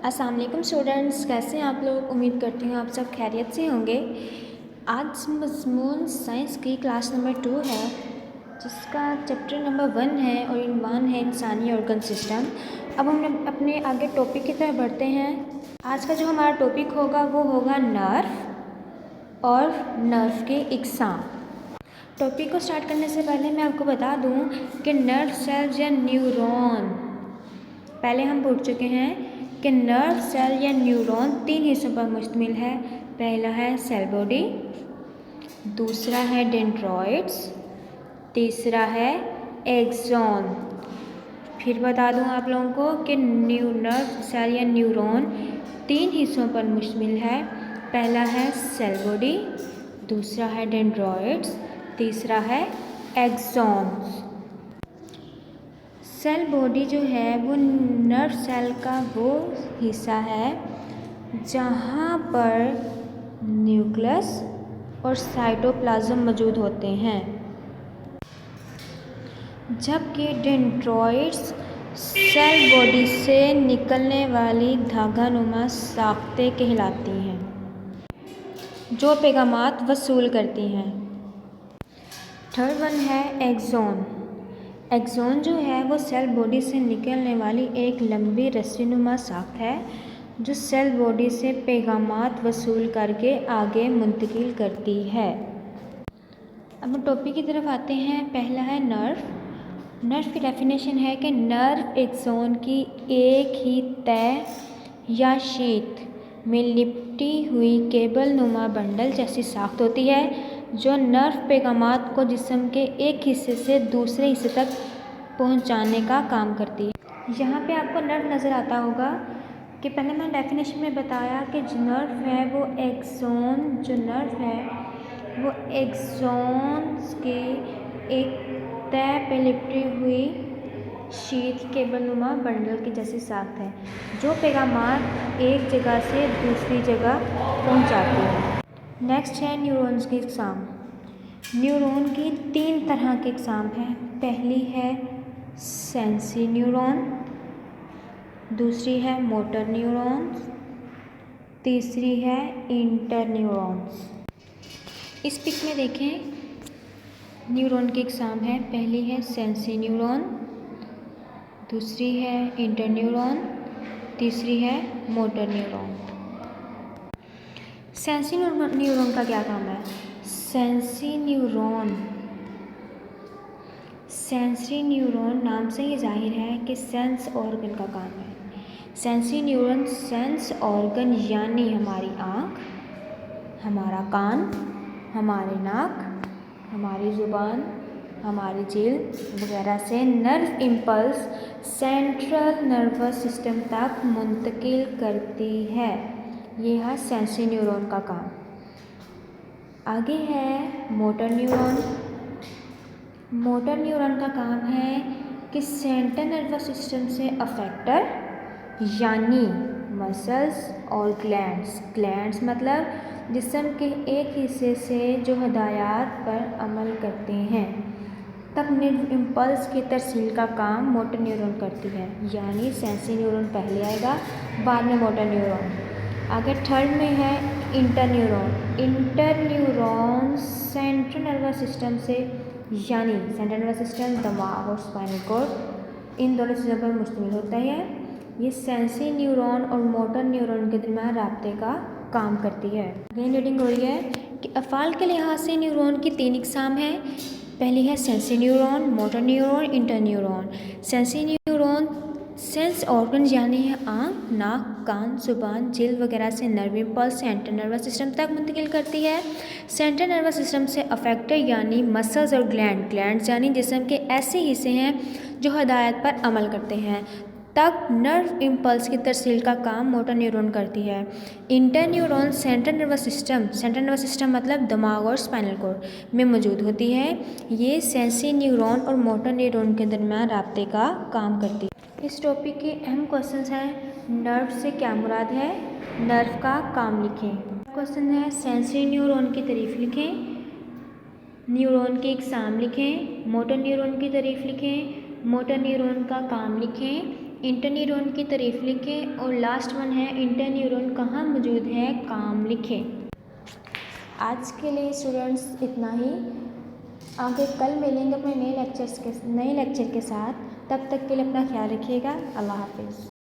अस्सलाम वालेकुम स्टूडेंट्स, कैसे हैं आप लोग। उम्मीद करती हूँ आप सब खैरियत से होंगे। आज मज़मून साइंस की क्लास नंबर 2 है, जिसका चैप्टर नंबर 1 है और इनवान है इंसानी ऑर्गन सिस्टम। अब हम अपने आगे टॉपिक की तरफ बढ़ते हैं। आज का जो हमारा टॉपिक होगा वो होगा नर्व और नर्व के इक़साम। टॉपिक को स्टार्ट करने से पहले मैं आपको बता दूं कि नर्व सेल्स या न्यूरॉन, पहले हम पूछ चुके हैं कि नर्व सेल या न्यूरॉन 3 हिस्सों पर मुश्तमिल है। पहला है सेल बॉडी, दूसरा है डेंड्रॉइड्स, तीसरा है एक्सॉन। फिर बता दूं आप लोगों को कि नर्व सेल या न्यूरॉन 3 हिस्सों पर मुश्तमिल है। पहला है सेल बॉडी, दूसरा है डेंड्रॉइड्स, तीसरा है एक्सॉन्स। सेल बॉडी जो है वो नर्व सेल का वो हिस्सा है जहाँ पर न्यूक्लियस और साइटोप्लाज्म मौजूद होते हैं, जबकि डेंड्रॉइड्स सेल बॉडी से निकलने वाली धागानुमा साख्तें कहलाती हैं जो पैगामात वसूल करती हैं। थर्ड वन है एक्सॉन। एक्सॉन जो है वो सेल बॉडी से निकलने वाली एक लंबी रस्सीनुमा साख्त है जो सेल बॉडी से पैगामात वसूल करके आगे मुंतकिल करती है। अब हम टॉपिक की तरफ आते हैं। पहला है नर्व। नर्व की डेफिनेशन है कि नर्व एक्सॉन की एक ही तय या शीट में लिपटी हुई केबल नुमा बंडल जैसी साख्त होती है जो नर्व पैगामात को जिस्म के एक हिस्से से दूसरे हिस्से तक पहुंचाने का काम करती है। यहाँ पे आपको नर्व नज़र आता होगा कि पहले मैंने डेफिनेशन में बताया कि जो नर्व है वो एक्सॉन, जो नर्व है वो एक्सॉन्स के एक तय पे लिपटी हुई शीट केबलनुमा बंडल की जैसी साख्त है जो पैगामात एक जगह से दूसरी जगह पहुंचाती है। नेक्स्ट है न्यूरॉन्स के इक़साम। न्यूरॉन की 3 तरह के इक़साम हैं। पहली है सेंसरी न्यूरॉन, दूसरी है मोटर न्यूरॉन्स, तीसरी है इंटर न्यूरॉन्स। इस पिक में देखें न्यूरॉन के इक़साम है। पहली है सेंसरी न्यूरॉन, दूसरी है इंटर न्यूरॉन, तीसरी है मोटर न्यूरॉन। सेंसरी न्यूरॉन का क्या काम है? सेंसरी न्यूरॉन नाम से ही जाहिर है कि सेंस ऑर्गन का काम है। सेंसरी न्यूरॉन सेंस ऑर्गन यानी हमारी आँख, हमारा कान, हमारे नाक, हमारी ज़ुबान, हमारी जिल्द वगैरह से nerve impulse central nervous system तक मुंतकिल करती है। ये है सेंसरी न्यूरॉन का काम। आगे है मोटर न्यूरॉन। मोटर न्यूरॉन का काम है कि सेंट्रल नर्वस सिस्टम से अफेक्टर यानी मसल्स और ग्लैंड्स मतलब जिस्म के एक हिस्से से जो हदायत पर अमल करते हैं तब नर्व इम्पल्स की तरसील का काम मोटर न्यूरॉन करती है। यानी सेंसरी न्यूरॉन पहले आएगा, बाद में मोटर न्यूरॉन। आगे थर्ड में है inter neuron. Inter neuron central nervous system से यानी सेंट्रल नर्वस सिस्टम, दिमाग और स्पाइनल कॉर्ड, इन दोनों चीज़ों पर मुश्तमिल होता है। ये सेंसरी न्यूरॉन और मोटर न्यूरॉन के दरमियान राब्ते का काम करती है। अगेन रीडिंग हो रही है कि अफ़ाल के लिहाज से न्यूरॉन की 3 इक़साम हैं। पहली है sensory neuron, motor neuron, inter neuron. Sensory neuron sense organ यानी आँख, नाक, कान, जुबान, जिल्द वगैरह से nerve impulse central nervous system तक मुंतकिल करती है। सेंट्रल नर्वस सिस्टम से अफेक्टर यानी मसल्स और ग्लैंड्स यानी जिस्म के ऐसे हिस्से हैं जो हदायत पर अमल करते हैं तब नर्व इम्पल्स की तरसील का काम मोटर न्यूरॉन करती है। Inter neuron central nervous system मतलब दिमाग और स्पाइनल कॉर्ड में मौजूद होती है। ये सेंसरी न्यूरॉन और मोटर न्यूरॉन के दरमियान राब्ते का काम करती है। इस टॉपिक के अहम क्वेश्चंस हैं। नर्व से क्या मुराद है? नर्व का काम लिखें। क्वेश्चन है सेंसरी न्यूरॉन की तारीफ लिखें, न्यूरॉन के इक़साम लिखें, मोटर न्यूरॉन की तारीफ लिखें, मोटर न्यूरॉन का काम लिखें, इंटरन्यूरॉन की तारीफ लिखें और लास्ट वन है इंटरन्यूरॉन कहाँ मौजूद है, काम लिखें। आज के लिए स्टूडेंट्स इतना ही। आगे कल मिलेंगे अपने नए लेक्चर के साथ। तब तक के लिए अपना ख्याल रखिएगा। अल्लाह हाफिज़।